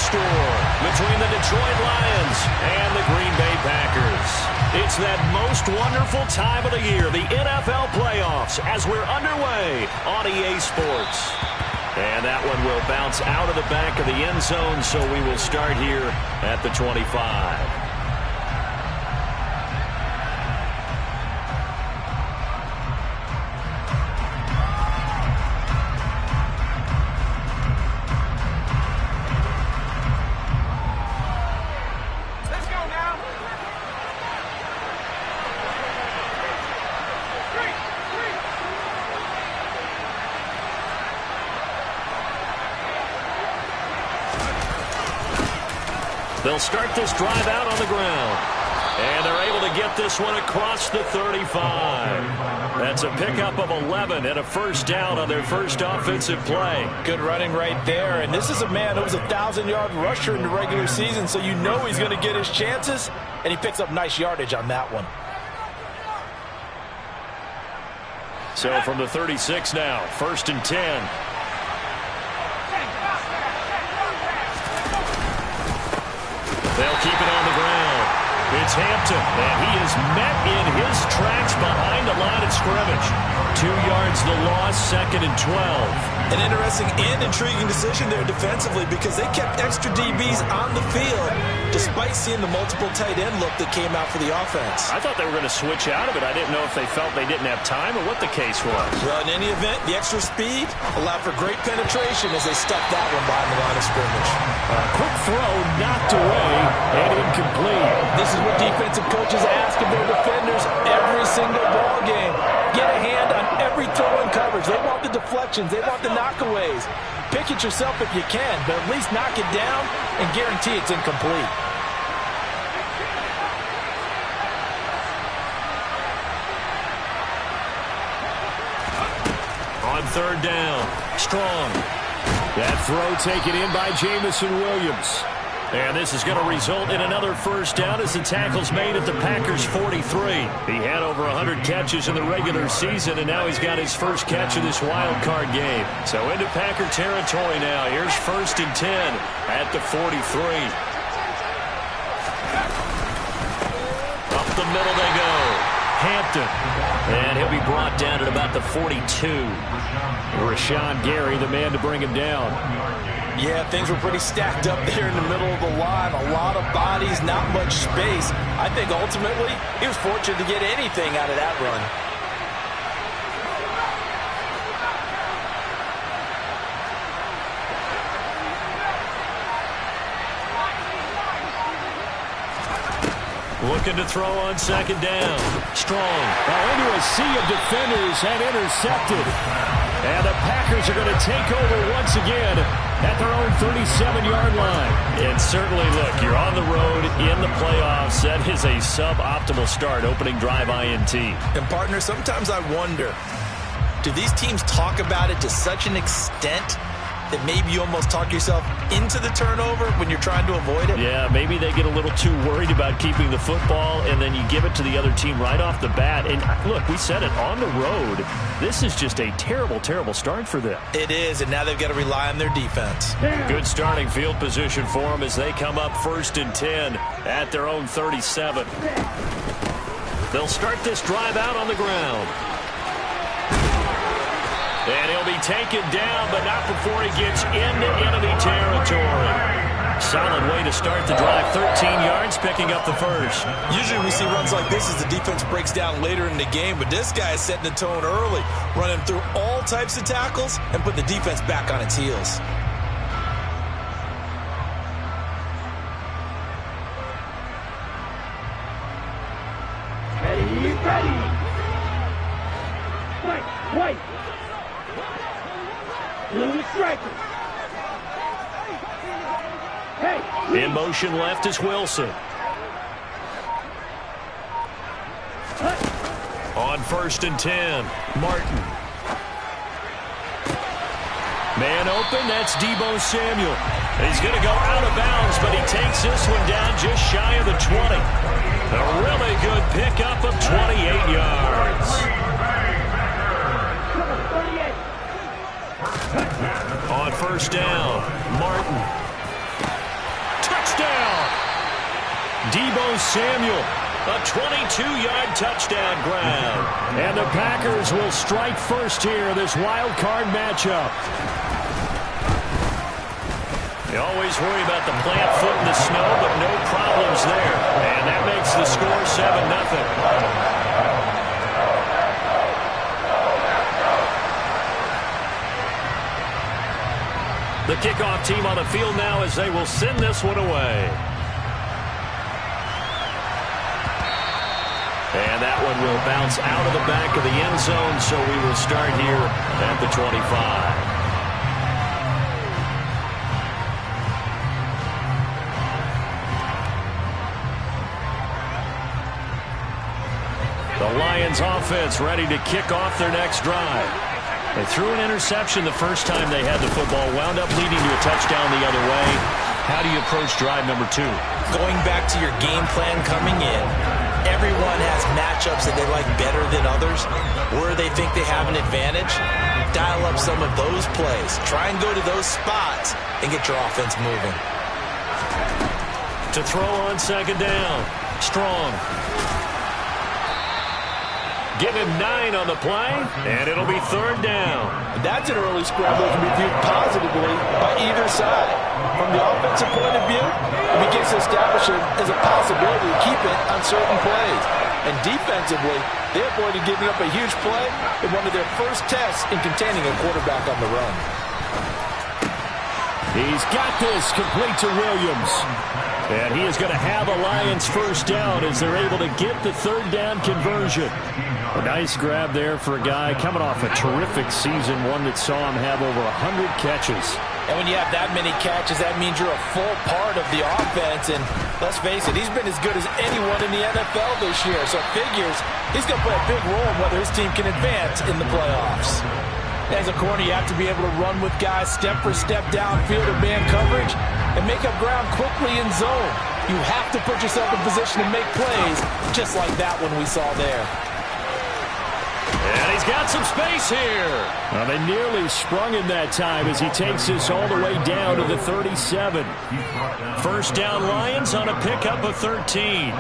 score between the Detroit Lions and the Green Bay Packers. It's that most wonderful time of the year, the NFL playoffs, as we're underway on EA Sports. And that one will bounce out of the back of the end zone, so we will start here at the 25. They'll start this drive out on the ground. And they're able to get this one across the 35. That's a pickup of 11 and a first down on their first offensive play. Good running right there. And this is a man who was a 1,000-yard rusher in the regular season, so you know he's going to get his chances. And he picks up nice yardage on that one. So from the 36 now, 1st and 10. They'll keep it on the ground. It's Hampton, and he is met in his tracks behind the line of scrimmage. 2 yards the loss, 2nd and 12. An interesting and intriguing decision there defensively because they kept extra DBs on the field despite seeing the multiple tight end look that came out for the offense. I thought they were going to switch out of it. I didn't know if they felt they didn't have time or what the case was. Well, in any event, the extra speed allowed for great penetration as they stuffed that one behind the line of scrimmage. Quick throw knocked away and incomplete. This is what defensive coaches ask of their defenders every single ball game. Get a hand on every throw in coverage. They want the deflections. They want the knockaways. Pick it yourself if you can, but at least knock it down and guarantee it's incomplete. On 3rd down, Strong. That throw taken in by Jamison Williams. And this is going to result in another first down as the tackle's made at the Packers' 43. He had over 100 catches in the regular season, and now he's got his first catch of this wild card game. So into Packer territory now. Here's 1st and 10 at the 43. Up the middle they go. Hampton. And he'll be brought down at about the 42. Rashawn Gary, the man to bring him down. Yeah, things were pretty stacked up there in the middle of the line. A lot of bodies, not much space. I think ultimately he was fortunate to get anything out of that run. Looking to throw on 2nd down. Strong. Now into a sea of defenders and intercepted. And the Packers are going to take over once again at their own 37-yard line. And certainly, look, you're on the road in the playoffs. That is a suboptimal start, opening drive INT. And, partner, sometimes I wonder, do these teams talk about it to such an extent that maybe you almost talk yourself into the turnover when you're trying to avoid it? Yeah, maybe they get a little too worried about keeping the football, and then you give it to the other team right off the bat. And look, we said it, on the road, this is just a terrible, terrible start for them. It is, and now they've got to rely on their defense. Good starting field position for them as they come up 1st and 10 at their own 37. They'll start this drive out on the ground. And he'll be taken down, but not before he gets into enemy territory. Solid way to start the drive. 13 yards, picking up the first. Usually we see runs like this as the defense breaks down later in the game, but this guy is setting the tone early, running through all types of tackles and put the defense back on its heels. Ready. White. Blue striker. Hey. In motion left is Wilson. On 1st and 10, Martin. Man open, that's Deebo Samuel. He's going to go out of bounds, but he takes this one down just shy of the 20. A really good pickup of 28 yards. On 1st down, Martin. Deebo Samuel, a 22-yard touchdown grab. And the Packers will strike first here, this wild card matchup. You always worry about the plant foot in the snow, but no problems there. And that makes the score 7-0. The kickoff team on the field now as they will send this one away. And that one will bounce out of the back of the end zone, so we will start here at the 25. The Lions offense ready to kick off their next drive. They threw an interception the first time they had the football, wound up leading to a touchdown the other way. How do you approach drive number 2? Going back to your game plan coming in, everyone has matchups that they like better than others, where they think they have an advantage. Dial up some of those plays. Try and go to those spots and get your offense moving. To throw on second down. Strong. Give him 9 on the play, and it'll be third down. That's an early scramble that can be viewed positively by either side. From the offensive point of view, it begins to establish it as a possibility to keep it on certain plays. And defensively, they avoided giving up a huge play in one of their first tests in containing a quarterback on the run. He's got this complete to Williams. And he is going to have a Lions first down as they're able to get the third down conversion. A nice grab there for a guy coming off a terrific season, one that saw him have over 100 catches. And when you have that many catches, that means you're a full part of the offense. And let's face it, he's been as good as anyone in the NFL this year. So it figures he's going to play a big role in whether his team can advance in the playoffs. As a corner, you have to be able to run with guys step for step downfield in man coverage and make up ground quickly in zone. You have to put yourself in position to make plays, just like that one we saw there. And he's got some space here. Well, they nearly sprung him that time as he takes this all the way down to the 37. First down Lions on a pickup of 13.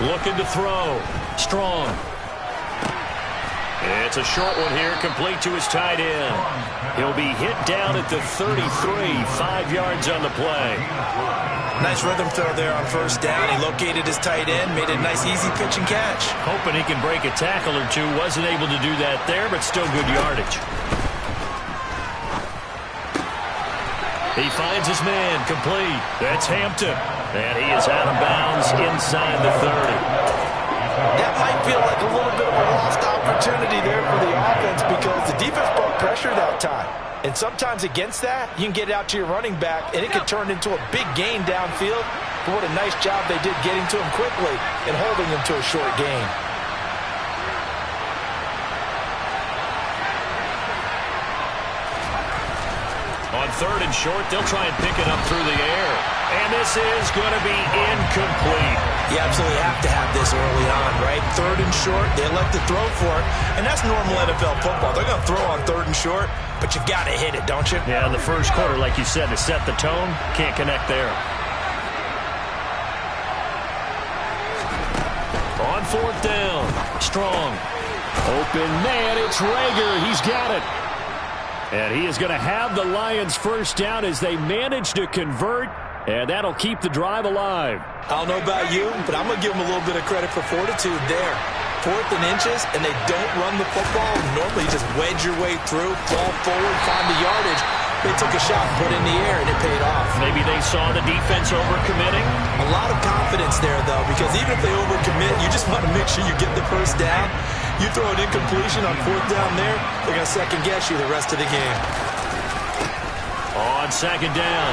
Looking to throw. Strong. It's a short one here, complete to his tight end. He'll be hit down at the 33, 5 yards on the play. Nice rhythm throw there on first down. He located his tight end, made a nice easy pitch and catch. Hoping he can break a tackle or two. Wasn't able to do that there, but still good yardage. He finds his man, complete. That's Hampton. And he is out of bounds inside the 30. That might feel like a little bit of a lost opportunity there for the offense because the defense brought pressure that time. And sometimes against that, you can get it out to your running back, and it could turn into a big gain downfield. But what a nice job they did getting to him quickly and holding him to a short gain. On third and short, they'll try and pick it up through the air. And this is going to be incomplete. You absolutely have to have this early on, right? Third and short, they elect to throw for it. And that's normal NFL football. They're going to throw on third and short, but you got to hit it, don't you? Yeah, in the first quarter, like you said, to set the tone, can't connect there. On fourth down, Strong. Open man, it's Rager. He's got it. And he is going to have the Lions first down as they manage to convert, and that'll keep the drive alive. I don't know about you, but I'm going to give them a little bit of credit for fortitude there. Fourth and inches, and they don't run the football. Normally, you just wedge your way through, fall forward, find the yardage. They took a shot, put it in the air, and it paid off. Maybe they saw the defense overcommitting. A lot of confidence there, though, because even if they overcommit, you just want to make sure you get the first down. You throw an incompletion on fourth down there, they're going to second-guess you the rest of the game. On second down,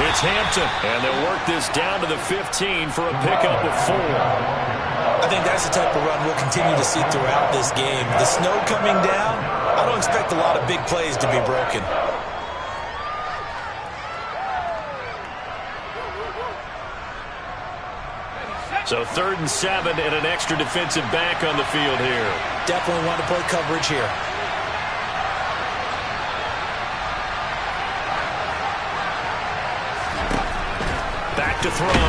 it's Hampton, and they'll work this down to the 15 for a pickup of 4. I think that's the type of run we'll continue to see throughout this game. The snow coming down, I don't expect a lot of big plays to be broken. So 3rd and 7 and an extra defensive back on the field here. Definitely want to play coverage here. Back to throw.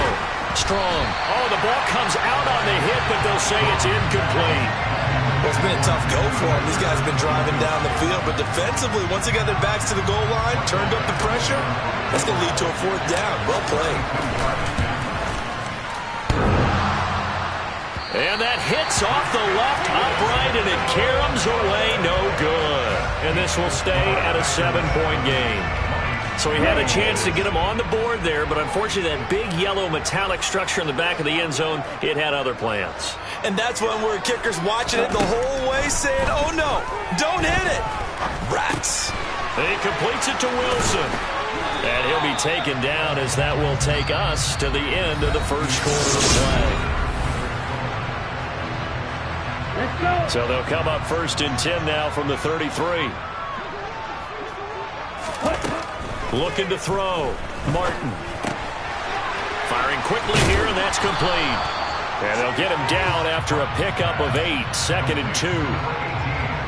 Strong. Oh, the ball comes out on the hit, but they'll say it's incomplete. Well, it's been a tough go for them. These guys have been driving down the field, but defensively, once they got their backs to the goal line, turned up the pressure, that's going to lead to a 4th down. Well played. And that hits off the left upright, and it caroms away, no good. And this will stay at a 7-point game. So he had a chance to get him on the board there, but unfortunately that big yellow metallic structure in the back of the end zone, it had other plans. And that's when we're kickers watching it the whole way saying, oh no, don't hit it. Rats. He completes it to Wilson. And he'll be taken down as that will take us to the end of the first quarter of play. Let's go. So they'll come up 1st and 10 now from the 33. Looking to throw. Martin. Firing quickly here, and that's complete. And they'll get him down after a pickup of 8. 2nd and 2.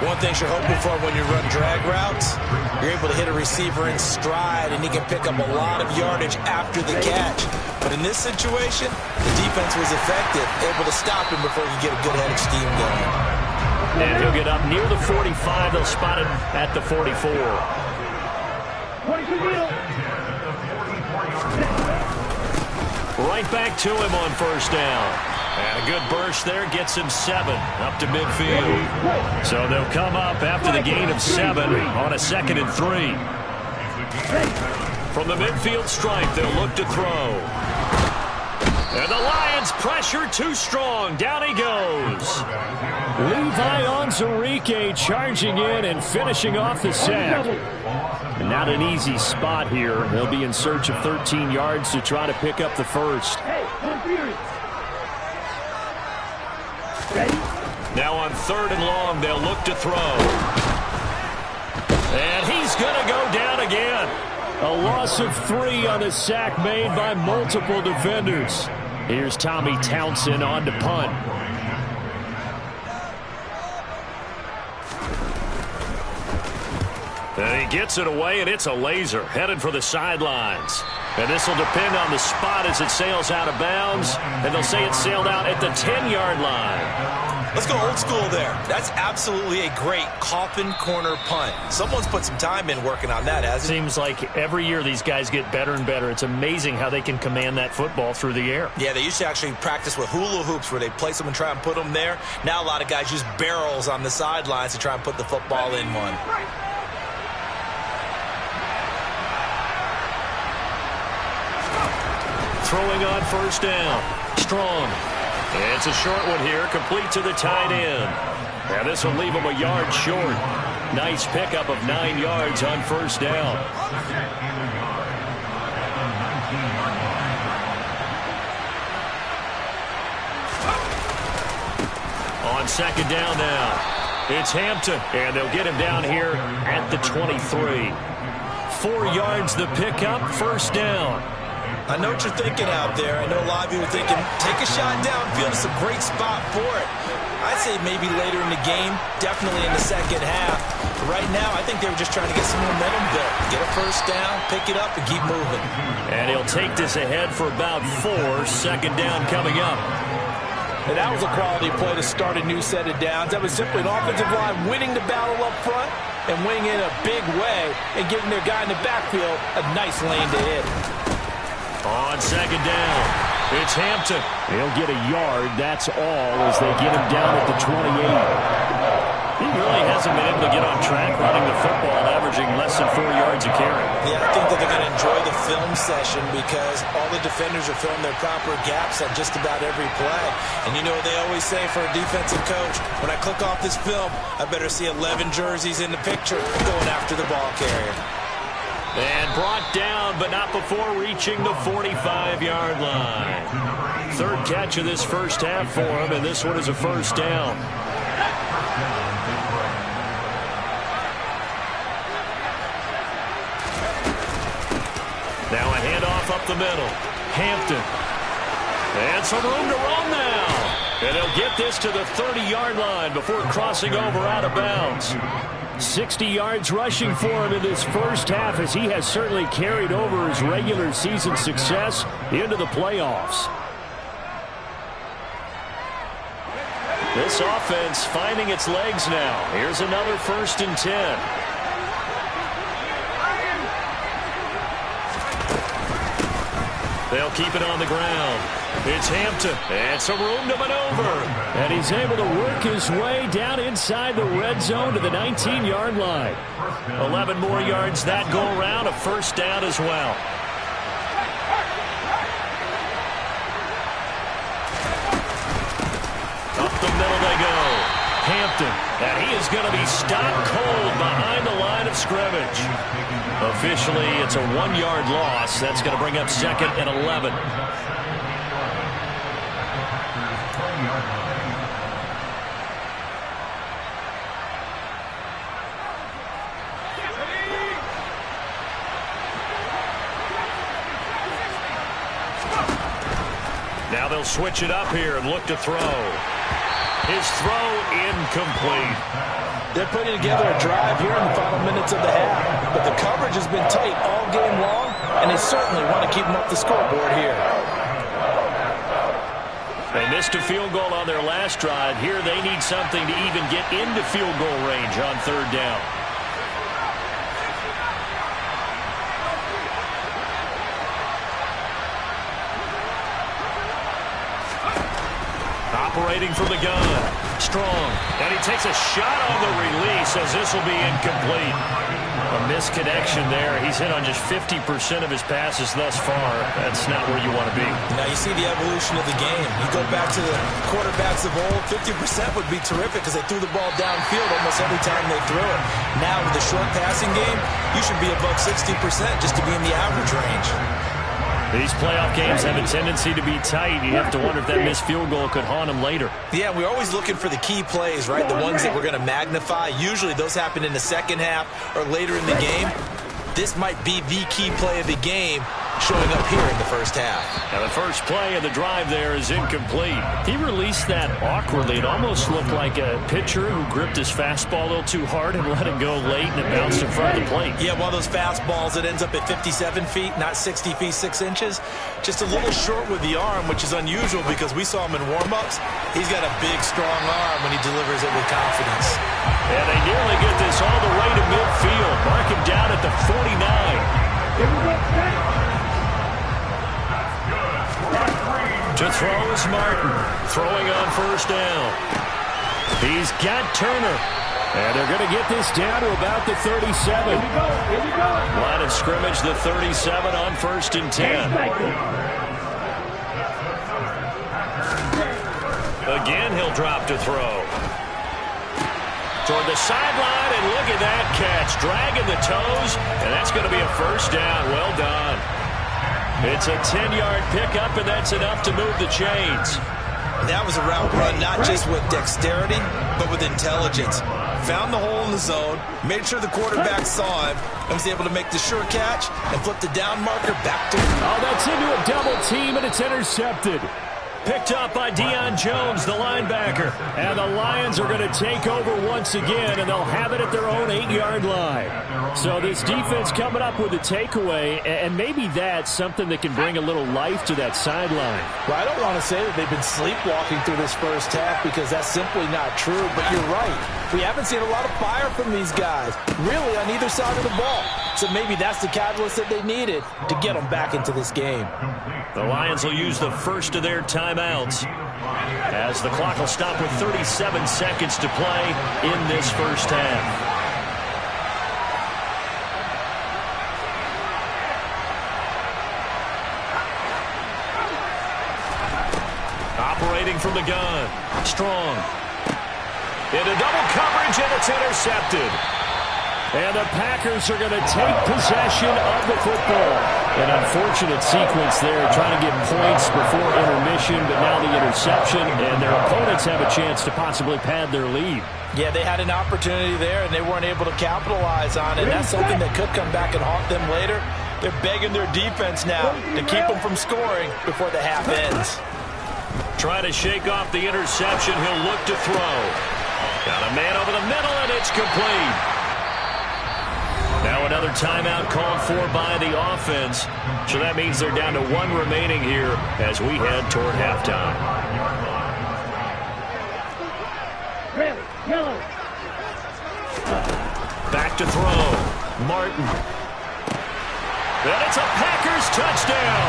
One thing you're hoping for when you run drag routes, you're able to hit a receiver in stride, and he can pick up a lot of yardage after the catch. But in this situation, the defense was effective, able to stop him before he could get a good head of steam going. And he'll get up near the 45. They'll spot him at the 44. 22 middle. Right back to him on 1st down. And a good burst there gets him 7 up to midfield. So they'll come up after the gain of 7 on a 2nd and 3. From the midfield stripe, they'll look to throw. And the Lions pressure too strong. Down he goes. Levi Onwuzurike charging in and finishing off the sack. Not an easy spot here. They'll be in search of 13 yards to try to pick up the first. Hey, come furious. Ready? Now on 3rd and long, they'll look to throw. And he's going to go down again. A loss of 3 on the sack made by multiple defenders. Here's Tommy Townsend on to punt. And he gets it away, and it's a laser headed for the sidelines. And this will depend on the spot as it sails out of bounds. And they'll say it sailed out at the 10-yard line. Let's go old school there. That's absolutely a great coffin corner punt. Someone's put some time in working on that, hasn't it? Seems like every year these guys get better and better. It's amazing how they can command that football through the air. Yeah, they used to actually practice with hula hoops where they place them and try and put them there. Now a lot of guys use barrels on the sidelines to try and put the football in one. Throwing on 1st down. Strong. It's a short one here, complete to the tight end. And this will leave him a yard short. Nice pickup of 9 yards on 1st down. On 2nd down now, it's Hampton, and they'll get him down here at the 23. 4 yards the pickup, 1st down. I know what you're thinking out there. I know a lot of you are thinking, take a shot downfield. It's a great spot for it. I'd say maybe later in the game, definitely in the second half. But right now, I think they were just trying to get some momentum built. Get a 1st down, pick it up, and keep moving. And he'll take this ahead for about 4. 2nd down coming up. And that was a quality play to start a new set of downs. That was simply an offensive line winning the battle up front and winning in a big way and giving their guy in the backfield a nice lane to hit. On 2nd down, it's Hampton. He'll get a yard, that's all, as they get him down at the 28. He really hasn't been able to get on track running the football, averaging less than 4 yards a carry. Yeah, I think that they're going to enjoy the film session because all the defenders are filling their proper gaps on just about every play. And you know what they always say for a defensive coach, when I click off this film, I better see 11 jerseys in the picture going after the ball carrier. And brought down, but not before reaching the 45-yard line. 3rd catch of this first half for him, and this one is a 1st down. Now a handoff up the middle. Hampton. And some room to run now. And they'll get this to the 30-yard line before crossing over out of bounds. 60 yards rushing for him in this first half, as he has certainly carried over his regular season success into the playoffs. This offense finding its legs now. Here's another 1st and 10. They'll keep it on the ground. It's Hampton. And some room to maneuver. And he's able to work his way down inside the red zone to the 19-yard line. 11 more yards that go around. A 1st down as well. Up the middle they go. Hampton. And he is going to be stopped cold behind the line of scrimmage. Officially, it's a 1-yard loss. That's going to bring up 2nd and 11. Now they'll switch it up here and look to throw. His throw incomplete. They're putting together a drive here in the final minutes of the half, but the coverage has been tight all game long, and they certainly want to keep them up the scoreboard here. They missed a field goal on their last drive. Here they need something to even get into field goal range on 3rd down. Operating from the gun. Strong. And he takes a shot on the release as this will be incomplete. A misconnection there. He's hit on just 50% of his passes thus far. That's not where you want to be. Now you see the evolution of the game. You go back to the quarterbacks of old, 50% would be terrific because they threw the ball downfield almost every time they threw it. Now with the short passing game, you should be above 60% just to be in the average range. These playoff games have a tendency to be tight. You have to wonder if that missed field goal could haunt him later. Yeah, we're always looking for the key plays, right? The ones that we're going to magnify. Usually those happen in the second half or later in the game. This might be the key play of the game showing up here in the first half. Now the first play of the drive there is incomplete. He released that awkwardly. It almost looked like a pitcher who gripped his fastball a little too hard and let it go late, and it bounced in front of the plate. Yeah, one of those fastballs that ends up at 57 feet, not 60 feet, 6 inches. Just a little short with the arm, which is unusual because we saw him in warm-ups. He's got a big, strong arm when he delivers it with confidence. And they nearly get this all the way to midfield. Mark him down at the 49. To throw is Martin. Throwing on 1st down. He's got Turner. And they're going to get this down to about the 37. Line of scrimmage, the 37 on 1st and 10. Again, he'll drop to throw. Toward the sideline, and look at that catch. Dragging the toes, and that's going to be a 1st down. Well done. It's a 10-yard pickup, and that's enough to move the chains. That was a route run, not just with dexterity, but with intelligence. Found the hole in the zone, made sure the quarterback saw him, and was able to make the sure catch and flip the down marker back to him. Oh, that's into a double team, and it's intercepted. Picked up by Deion Jones, the linebacker. And the Lions are going to take over once again, and they'll have it at their own 8-yard line. So this defense coming up with a takeaway, and maybe that's something that can bring a little life to that sideline. Well, I don't want to say that they've been sleepwalking through this first half because that's simply not true, but you're right. We haven't seen a lot of fire from these guys, really on either side of the ball. So maybe that's the catalyst that they needed to get them back into this game. The Lions will use the first of their timeouts as the clock will stop with 37 seconds to play in this first half. Operating from the gun. Strong. Into double coverage, and it's intercepted. And the Packers are going to take possession of the football. An unfortunate sequence there, trying to get points before intermission, but now the interception, and their opponents have a chance to possibly pad their lead. Yeah, they had an opportunity there, and they weren't able to capitalize on it. That's something that could come back and haunt them later. They're begging their defense now to keep them from scoring before the half ends. try to shake off the interception. He'll look to throw. Got a man over the middle, and it's complete. Now another timeout called for by the offense. So that means they're down to 1 remaining here as we head toward halftime. Red, yellow. Back to throw. Martin. And it's a Packers touchdown.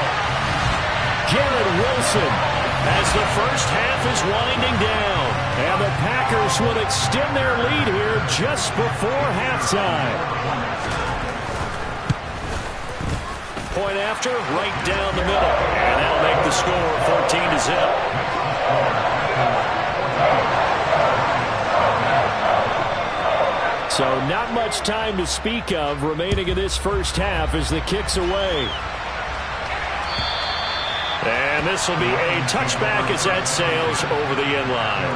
Garrett Wilson as the first half is winding down. And the Packers will extend their lead here just before halftime. Point after, right down the middle. And that'll make the score 14-0. So not much time to speak of remaining in this first half as the kick's away. And this will be a touchback as that sails over the end line.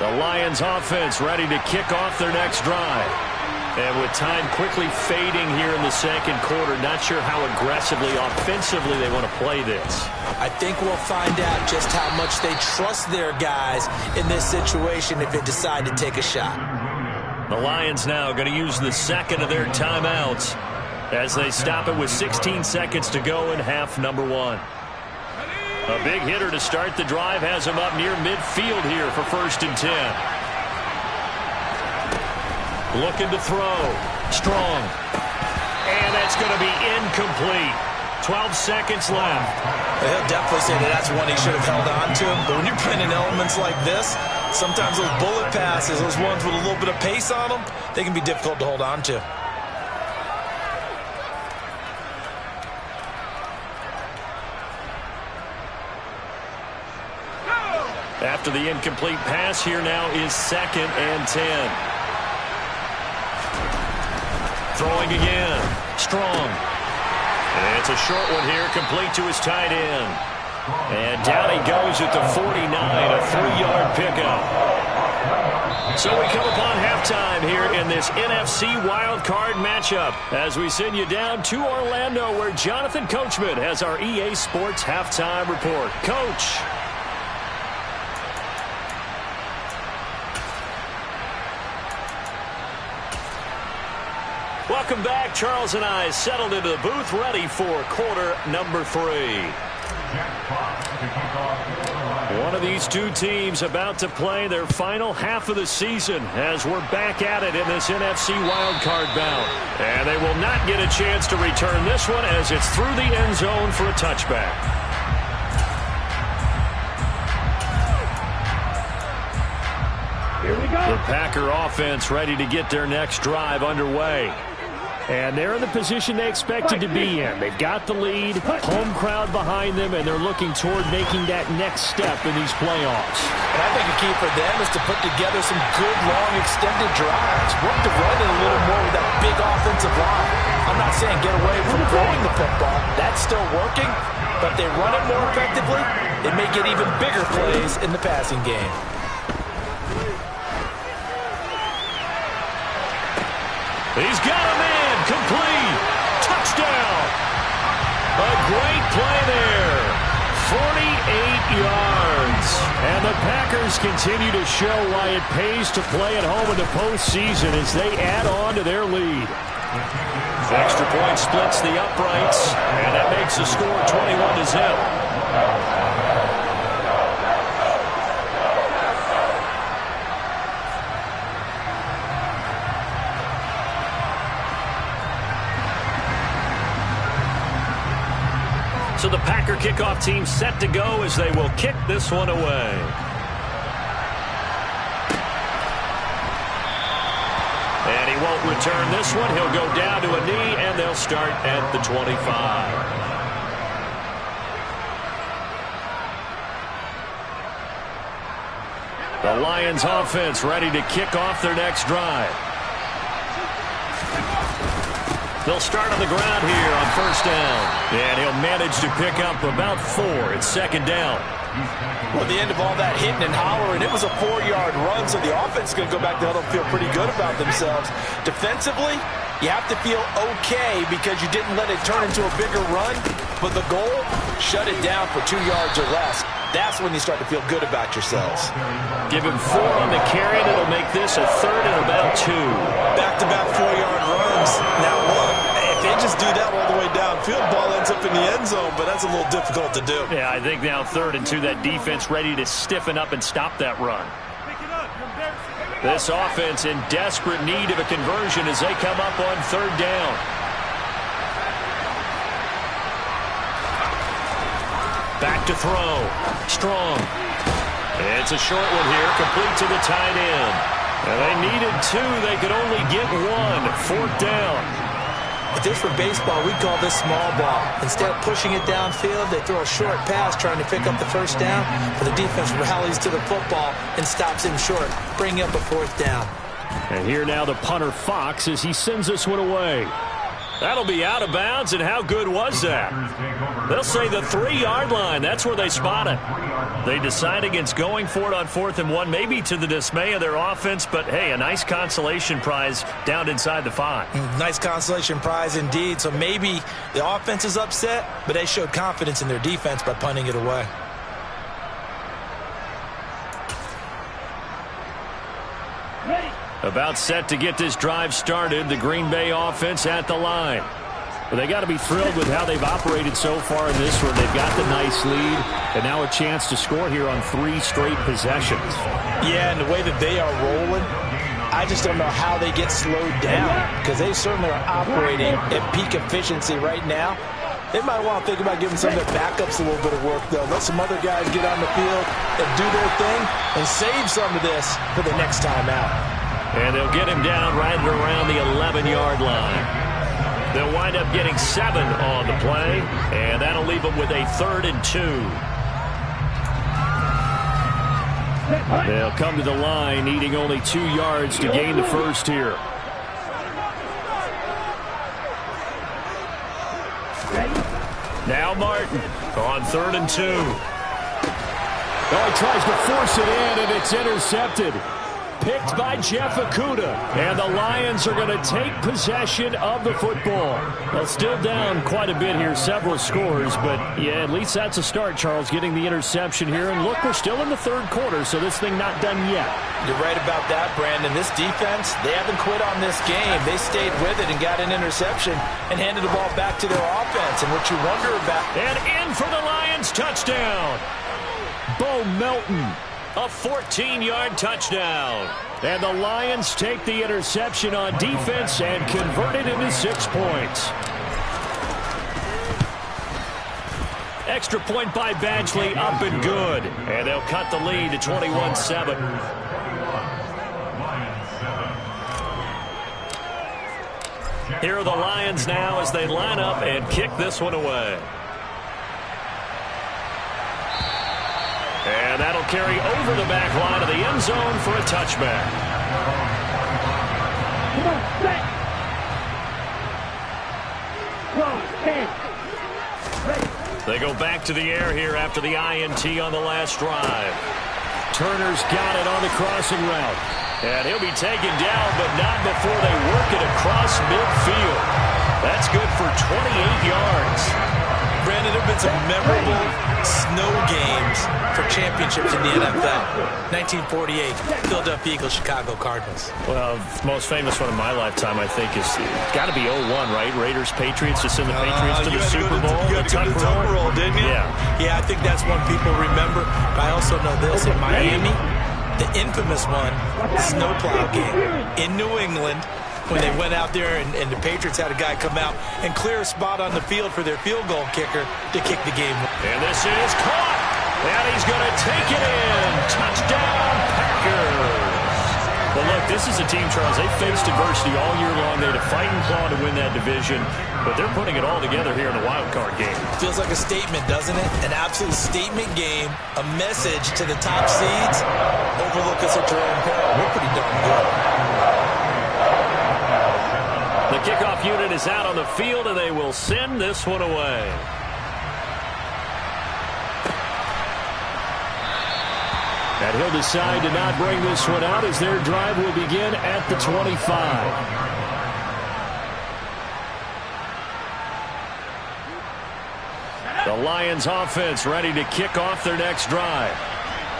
The Lions offense ready to kick off their next drive. And with time quickly fading here in the second quarter, not sure how aggressively, offensively they want to play this. I think we'll find out just how much they trust their guys in this situation if they decide to take a shot. The Lions now going to use the second of their timeouts as they stop it with 16 seconds to go in half number 1. A big hitter to start the drive has him up near midfield here for 1st and 10. Looking to throw. Strong. And that's going to be incomplete. 12 seconds left. He'll definitely say that that's one he should have held on to. But when you're playing in elements like this, sometimes those bullet passes, those ones with a little bit of pace on them, they can be difficult to hold on to. After the incomplete pass, here now is 2nd and 10. Throwing again. Strong. And it's a short one here, complete to his tight end. And down he goes at the 49, a 3-yard pickup. So we come upon halftime here in this NFC wildcard matchup as we send you down to Orlando where Jonathan Coachman has our EA Sports halftime report. Coach. Welcome back. Charles and I settled into the booth ready for quarter number 3. One of these two teams about to play their final half of the season as we're back at it in this NFC wildcard bout. And they will not get a chance to return this one as it's through the end zone for a touchback. Here we go. The Packer offense ready to get their next drive underway. And they're in the position they expected to be in. They've got the lead, home crowd behind them, and they're looking toward making that next step in these playoffs. And I think the key for them is to put together some good, long, extended drives. Work the run in a little more with that big offensive line. I'm not saying get away from throwing the football. That's still working. But if they run it more effectively, they may get even bigger plays in the passing game. He's got a man. Complete. Touchdown. A great play there. 48 yards. And the Packers continue to show why it pays to play at home in the postseason as they add on to their lead. Extra point splits the uprights, and that makes the score 21-0. So the Packer kickoff team set to go as they will kick this one away. And he won't return this one. He'll go down to a knee, and they'll start at the 25. The Lions offense ready to kick off their next drive. They'll start on the ground here on first down. And he'll manage to pick up about 4. It's second down. Well, at the end of all that hitting and hollering, it was a 4-yard run, so the offense is going to go back to huddle and feel pretty good about themselves. Defensively, you have to feel okay because you didn't let it turn into a bigger run, but the goal, shut it down for 2 yards or less. That's when you start to feel good about yourselves. Give him 4 on the carry, and it'll make this a 3rd and about 2. Back-to-back 4-yard runs. Now, look, if they just do that all the way downfield, ball ends up in the end zone, but that's a little difficult to do. Yeah, I think now 3rd and 2, that defense ready to stiffen up and stop that run. This offense in desperate need of a conversion as they come up on 3rd down. Back to throw. Strong. It's a short one here, complete to the tight end. And they needed 2. They could only get 1. 4th down. If this were baseball, we'd call this small ball. Instead of pushing it downfield, they throw a short pass trying to pick up the first down, but the defense rallies to the football and stops him short, bringing up a 4th down. And here now the punter Fox as he sends this one away. That'll be out of bounds, and how good was that? They'll say the 3-yard line. That's where they spot it. They decide against going for it on 4th and 1, maybe to the dismay of their offense, but hey, a nice consolation prize down inside the 5. Nice consolation prize indeed. So maybe the offense is upset, but they showed confidence in their defense by punting it away. About set to get this drive started, the Green Bay offense at the line. But they got to be thrilled with how they've operated so far in this one. They've got the nice lead, and now a chance to score here on 3 straight possessions. Yeah, and the way that they are rolling, I just don't know how they get slowed down because they certainly are operating at peak efficiency right now. They might want to think about giving some of their backups a little bit of work, though. Let some other guys get on the field and do their thing and save some of this for the next time out. And they'll get him down right around the 11-yard line. They'll wind up getting 7 on the play, and that'll leave them with a 3rd and 2. They'll come to the line, needing only 2 yards to gain the first here. Now Martin on 3rd and 2. Oh, he tries to force it in, and it's intercepted. Picked by Jeff Okudah. And the Lions are going to take possession of the football. Well, still down quite a bit here, several scores. But, yeah, at least that's a start, Charles, getting the interception here. And, look, we're still in the 3rd quarter, so this thing not done yet. You're right about that, Brandon. This defense, they haven't quit on this game. They stayed with it and got an interception and handed the ball back to their offense. And what you wonder about... And in for the Lions, touchdown. Bo Melton. A 14-yard touchdown. And the Lions take the interception on defense and convert it into 6 points. Extra point by Badgley, up and good. And they'll cut the lead to 21-7. Here are the Lions now as they line up and kick this one away. And that'll carry over the back line of the end zone for a touchback. Come on, set. Close, 10. Ready. They go back to the air here after the INT on the last drive. Turner's got it on the crossing route. And he'll be taken down, but not before they work it across midfield. That's good for 28 yards. Brandon, there have been some memorable snow games for championships in the NFL. 1948, Philadelphia Eagles, Chicago Cardinals. Well, the most famous one of my lifetime, I think, is got to be 01, right? Raiders, Patriots, to send the Patriots to the Super Bowl. You had to go to the tuck roll, didn't you? Yeah, I think that's one people remember. But I also know this, in Miami, the infamous one, the snowplow game in New England, when they went out there and the Patriots had a guy come out and clear a spot on the field for their field goal kicker to kick the game. And this is caught. And he's going to take it in. Touchdown, Packers. Well, look, this is a team, Charles, they faced adversity all year long. They had to fight and claw to win that division, but they're putting it all together here in the wild card game. Feels like a statement, doesn't it? An absolute statement game, a message to the top seeds. Overlook us at your own peril. We're pretty darn good. The kickoff unit is out on the field, and they will send this one away. And he'll decide to not bring this one out as their drive will begin at the 25. The Lions offense ready to kick off their next drive.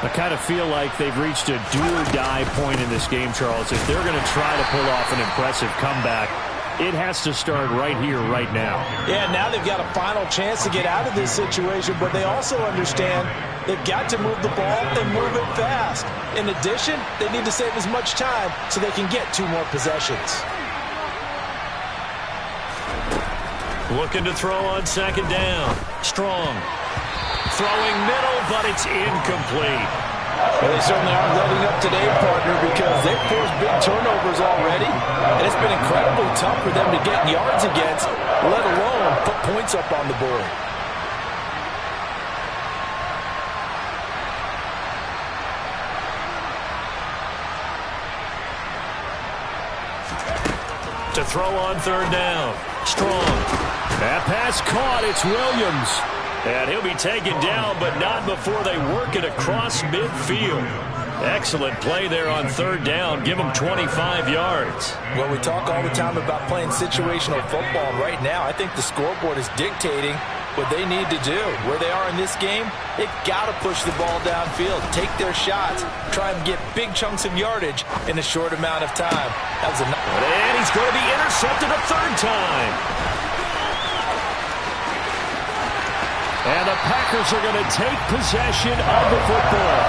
I kind of feel like they've reached a do-or-die point in this game, Charles. If they're going to try to pull off an impressive comeback, it has to start right here, right now. Yeah, now they've got a final chance to get out of this situation, but they also understand they've got to move the ball and move it fast. In addition, they need to save as much time so they can get 2 more possessions. Looking to throw on second down. Strong. Throwing middle, but it's incomplete. Well, they certainly aren't letting up today, partner, because they've forced big turnovers already, and it's been incredibly tough for them to get yards against, let alone put points up on the board. To throw on third down. Strong. That pass caught. It's Williams. And he'll be taken down, but not before they work it across midfield. Excellent play there on third down. Give them 25 yards. Well, we talk all the time about playing situational football. Right now, I think the scoreboard is dictating what they need to do. Where they are in this game, they've got to push the ball downfield, take their shots, try and get big chunks of yardage in a short amount of time. That was and he's going to be intercepted a third time. And the Packers are going to take possession of the football.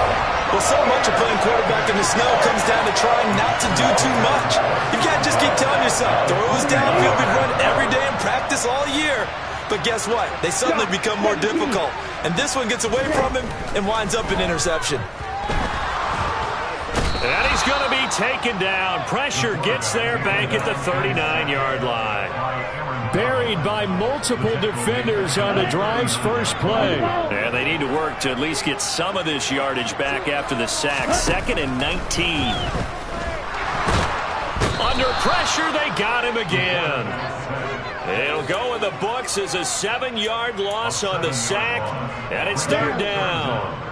Well, so much of playing quarterback in the snow comes down to trying not to do too much. You can't just keep telling yourself, throw this downfield, we run every day in practice all year. But guess what? They suddenly become more difficult. And this one gets away from him and winds up an interception. And he's going to be taken down. Pressure gets there back at the 39-yard line. Buried by multiple defenders on the drive's first play. And they need to work to at least get some of this yardage back after the sack. 2nd and 19. Under pressure, they got him again. It'll go in the books as a 7-yard loss on the sack, and it's third down.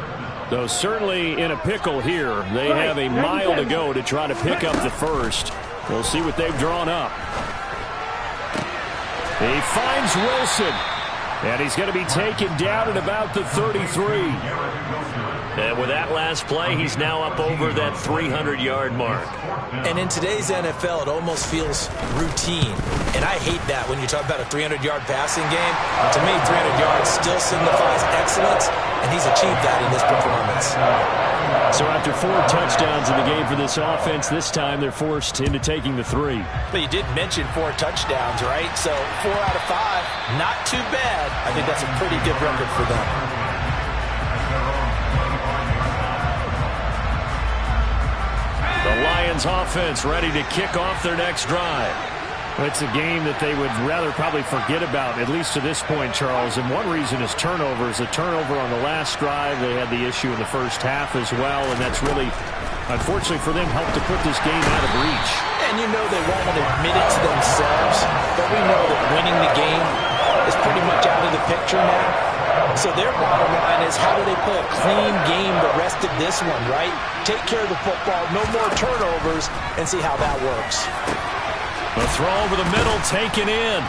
Though certainly in a pickle here. They have a mile to go to try to pick up the first. We'll see what they've drawn up. He finds Wilson, and he's going to be taken down at about the 33. And with that last play, he's now up over that 300-yard mark. And in today's NFL, it almost feels routine. And I hate that when you talk about a 300-yard passing game. To me, 300 yards still signifies excellence, and he's achieved that in this performance. So after 4 touchdowns in the game for this offense, this time they're forced into taking the 3. But you did mention 4 touchdowns, right? So 4 out of 5, not too bad. I think that's a pretty good record for them. The Lions offense ready to kick off their next drive. It's a game that they would rather probably forget about, at least to this point, Charles. And one reason is turnovers. A turnover on the last drive. They had the issue in the first half as well, and that's really, unfortunately for them, helped to put this game out of reach. And you know they won't admit it to themselves, but we know that winning the game is pretty much out of the picture now. So their bottom line is, how do they play a clean game the rest of this one, right? Take care of the football, no more turnovers, and see how that works. The throw over the middle taken in.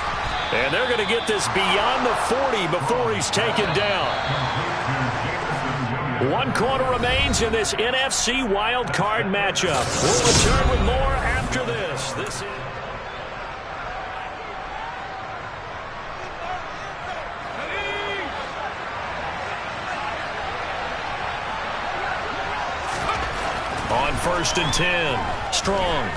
And they're going to get this beyond the 40 before he's taken down. 1 quarter remains in this NFC wild card matchup. We'll return with more after this. This is... On 1st and 10. Strong.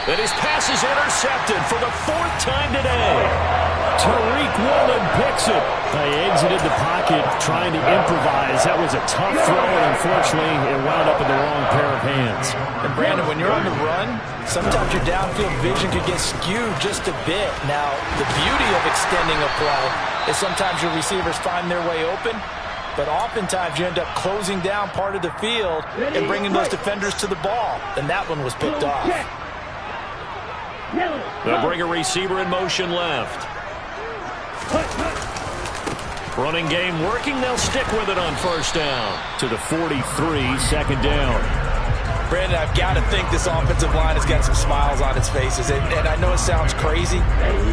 And his pass is intercepted for the 4th time today. Tariq Woolen picks it. They exited the pocket trying to improvise. That was a tough throw, and unfortunately, it wound up in the wrong pair of hands. And Brandon, when you're on the run, sometimes your downfield vision could get skewed just a bit. Now, the beauty of extending a play is sometimes your receivers find their way open, but oftentimes you end up closing down part of the field and bringing those defenders to the ball, and that one was picked off. They'll bring a receiver in motion left. Running game working. They'll stick with it on first down. To the 43, second down. Brandon, I've got to think this offensive line has got some smiles on its faces. And I know it sounds crazy,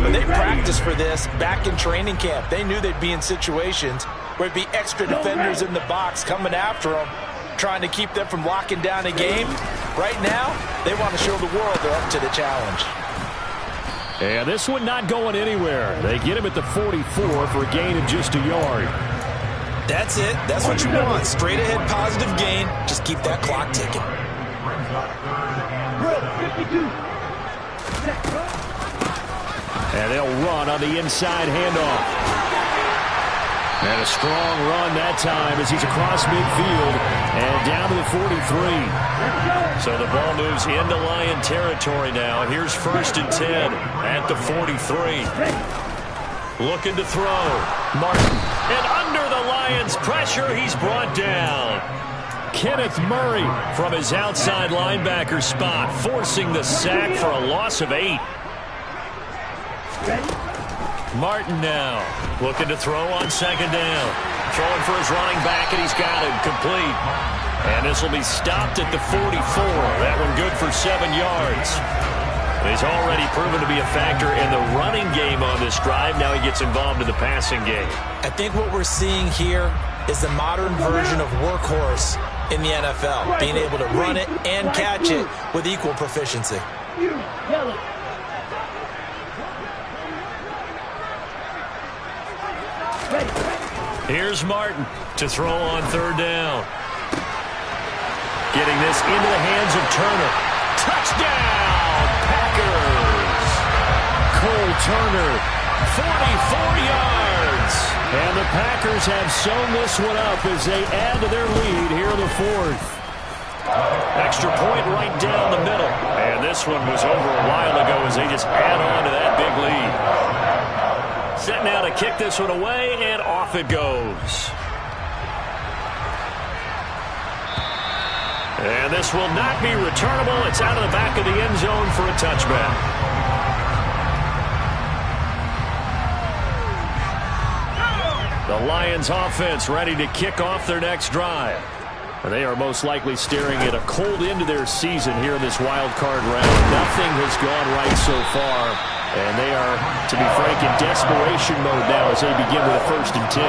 but they practiced for this back in training camp. They knew they'd be in situations where it'd be extra defenders in the box coming after them, trying to keep them from locking down a game. Right now, they want to show the world they're up to the challenge. And this one not going anywhere. They get him at the 44 for a gain of just a yard. That's it. That's what you want. Straight ahead positive gain. Just keep that clock ticking. And they'll run on the inside handoff. And a strong run that time as he's across midfield and down to the 43. So the ball moves into Lion territory now. Here's 1st and 10 at the 43. Looking to throw. Martin. And under the Lions' pressure, he's brought down. Kenneth Murray from his outside linebacker spot, forcing the sack for a loss of 8. Martin now looking to throw on second down. Throwing for his running back, and he's got him complete. And this will be stopped at the 44. That one good for 7 yards. He's already proven to be a factor in the running game on this drive. Now he gets involved in the passing game. I think what we're seeing here is the modern version of workhorse in the NFL, being able to run it and catch it with equal proficiency. Here's Martin to throw on third down. Getting this into the hands of Turner. Touchdown, Packers! Cole Turner, 44 yards. and the Packers have sewn this one up as they add to their lead here in the 4th. Extra point right down the middle. And this one was over a while ago as they just add on to that big lead. Set now to kick this one away, and off it goes. And this will not be returnable. It's out of the back of the end zone for a touchback. The Lions offense ready to kick off their next drive. They are most likely staring at a cold end to their season here in this wild card round. Nothing has gone right so far, and they are, to be frank, in desperation mode now as they begin with a 1st and 10.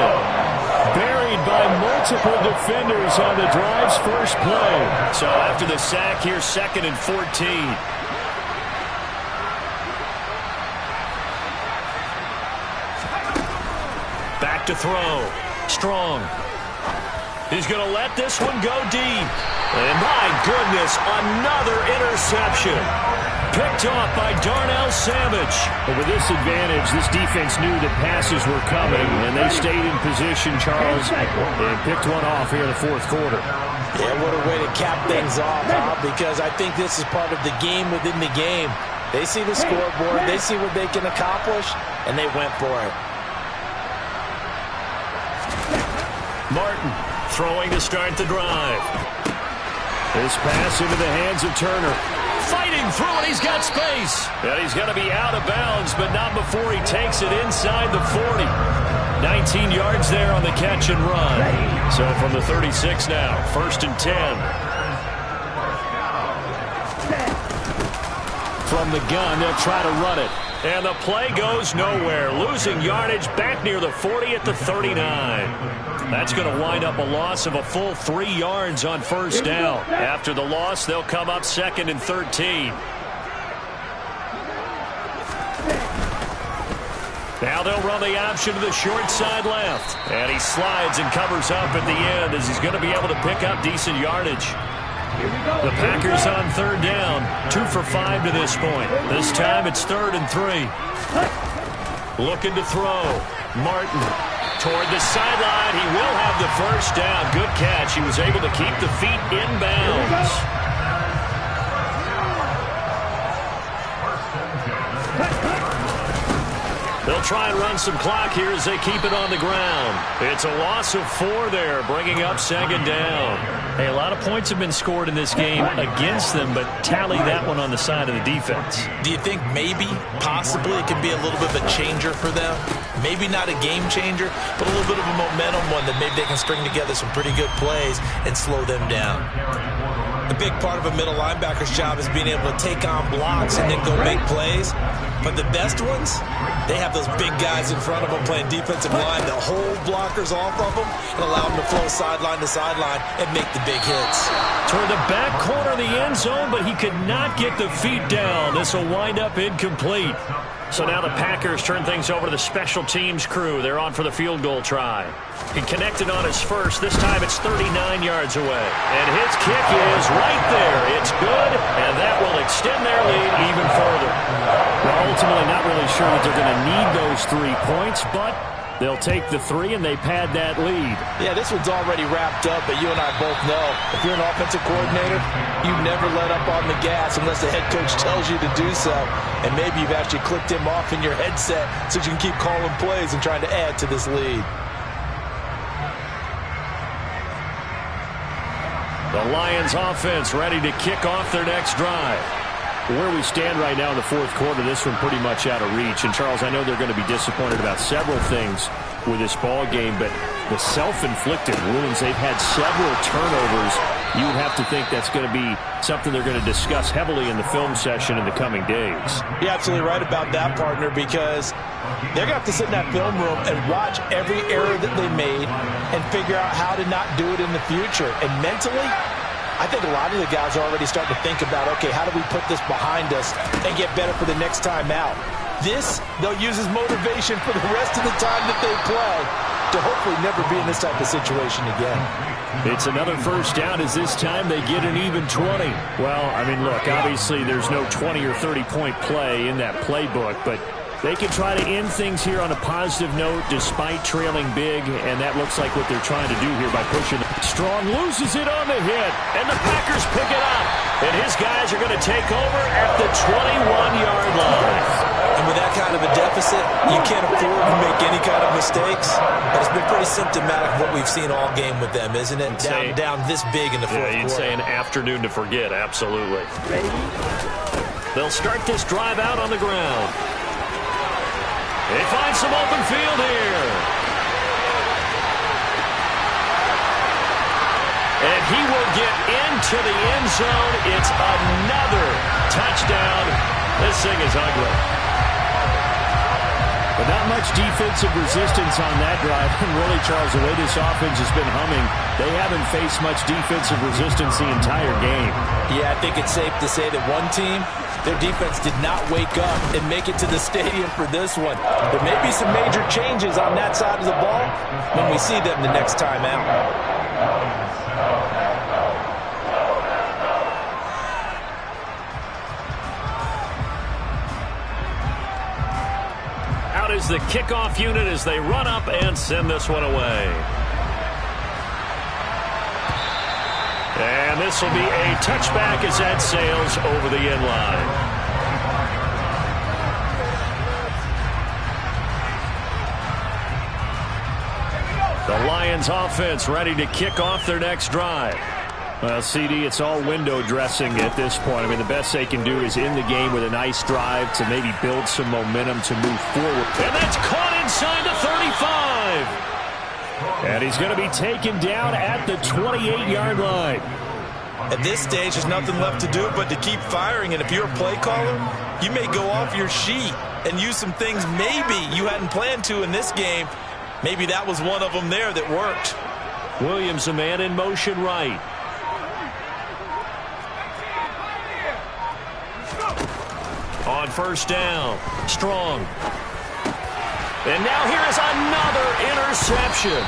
Buried by multiple defenders on the drive's first play. So after the sack, here's 2nd and 14. Back to throw. Strong. He's going to let this one go deep. And my goodness, another interception. Picked off by Darnell Savage. But with this advantage, this defense knew that passes were coming, and they stayed in position, Charles, and picked one off here in the 4th quarter. Yeah, what a way to cap things off, huh? Because I think this is part of the game within the game. They see the scoreboard, they see what they can accomplish, and they went for it. Martin throwing to start the drive. This pass into the hands of Turner. Fighting through it, he's got space. And he's going to be out of bounds, but not before he takes it inside the 40. 19 yards there on the catch and run. So from the 36 now, 1st and 10. From the gun, they'll try to run it. And the play goes nowhere. Losing yardage back near the 40 at the 39. That's going to wind up a loss of a full 3 yards on 1st down. After the loss, they'll come up 2nd and 13. Now they'll run the option to the short side left. And he slides and covers up at the end as he's going to be able to pick up decent yardage. The Packers on 3rd down, 2 for 5 to this point. This time it's 3rd and 3. Looking to throw. Martin toward the sideline. He will have the 1st down. Good catch. He was able to keep the feet in bounds. They'll try and run some clock here as they keep it on the ground. It's a loss of 4 there, bringing up second down. Hey, a lot of points have been scored in this game against them, but tally that one on the side of the defense. Do you think maybe, possibly, it can be a little bit of a changer for them? Maybe not a game changer, but a little bit of a momentum one that maybe they can string together some pretty good plays and slow them down. A big part of a middle linebacker's job is being able to take on blocks and then go make plays. But the best ones, they have those big guys in front of them playing defensive line that hold blockers off of them and allow them to flow sideline to sideline and make the big hits. Toward the back corner of the end zone, but he could not get the feet down. This will wind up incomplete. So now the Packers turn things over to the special teams crew. They're on for the field goal try. He connected on his first. This time it's 39 yards away. And his kick is right there. It's good, and that will extend their lead even further. Well, ultimately not really sure that they're going to need those 3 points, but they'll take the 3, and they pad that lead. Yeah, this one's already wrapped up, but you and I both know if you're an offensive coordinator, you never let up on the gas unless the head coach tells you to do so. And maybe you've actually clicked him off in your headset so you can keep calling plays and trying to add to this lead. The Lions offense ready to kick off their next drive. Where we stand right now in the fourth quarter, this one pretty much out of reach. And, Charles, I know they're going to be disappointed about several things with this ball game, but the self-inflicted wounds, they've had several turnovers. You would have to think that's going to be something they're going to discuss heavily in the film session in the coming days. You're absolutely right about that, partner, because they're going to have to sit in that film room and watch every error that they made and figure out how to not do it in the future. And mentally, I think a lot of the guys are already starting to think about, okay, how do we put this behind us and get better for the next time out? This, they'll use as motivation for the rest of the time that they play to hopefully never be in this type of situation again. It's another first down as this time they get an even 20. Well, I mean, look, obviously there's no 20 or 30-point play in that playbook, but they can try to end things here on a positive note despite trailing big, and that looks like what they're trying to do here by pushing. Strong loses it on the hit, and the Packers pick it up. And his guys are going to take over at the 21-yard line. And with that kind of a deficit, you can't afford to make any kind of mistakes. But it's been pretty symptomatic of what we've seen all game with them, isn't it? Down this big in the fourth quarter. You'd say an afternoon to forget, absolutely. They'll start this drive out on the ground. They find some open field here. And he will get into the end zone. It's another touchdown. This thing is ugly. But not much defensive resistance on that drive. And really, Charles, the way this offense has been humming, they haven't faced much defensive resistance the entire game. Yeah, I think it's safe to say that one team, their defense did not wake up and make it to the stadium for this one. There may be some major changes on that side of the ball when we see them the next time out. Out is the kickoff unit as they run up and send this one away. And this will be a touchback as that sails over the end line. The Lions offense ready to kick off their next drive. Well, CD, it's all window dressing at this point. I mean, the best they can do is end the game with a nice drive to maybe build some momentum to move forward. And that's caught inside the 35. And he's going to be taken down at the 28-yard line. At this stage, there's nothing left to do but to keep firing. And if you're a play caller, you may go off your sheet and use some things maybe you hadn't planned to in this game. Maybe that was one of them there that worked. Williams, a man in motion right. On first down, Strong. And now here is another interception.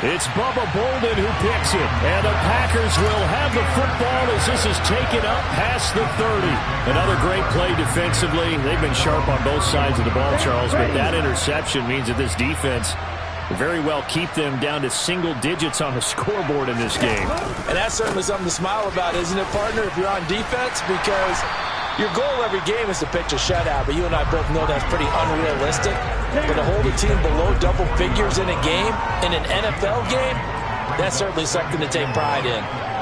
It's Bubba Bolden who picks it. And the Packers will have the football as this is taken up past the 30. Another great play defensively. They've been sharp on both sides of the ball, Charles, but that interception means that this defense will very well keep them down to single digits on the scoreboard in this game. And that's certainly something to smile about, isn't it, partner, if you're on defense? Because Your goal every game is to pitch a shutout, but you and I both know that's pretty unrealistic. But to hold a team below double figures in a game, in an NFL game, that's certainly something to take pride in.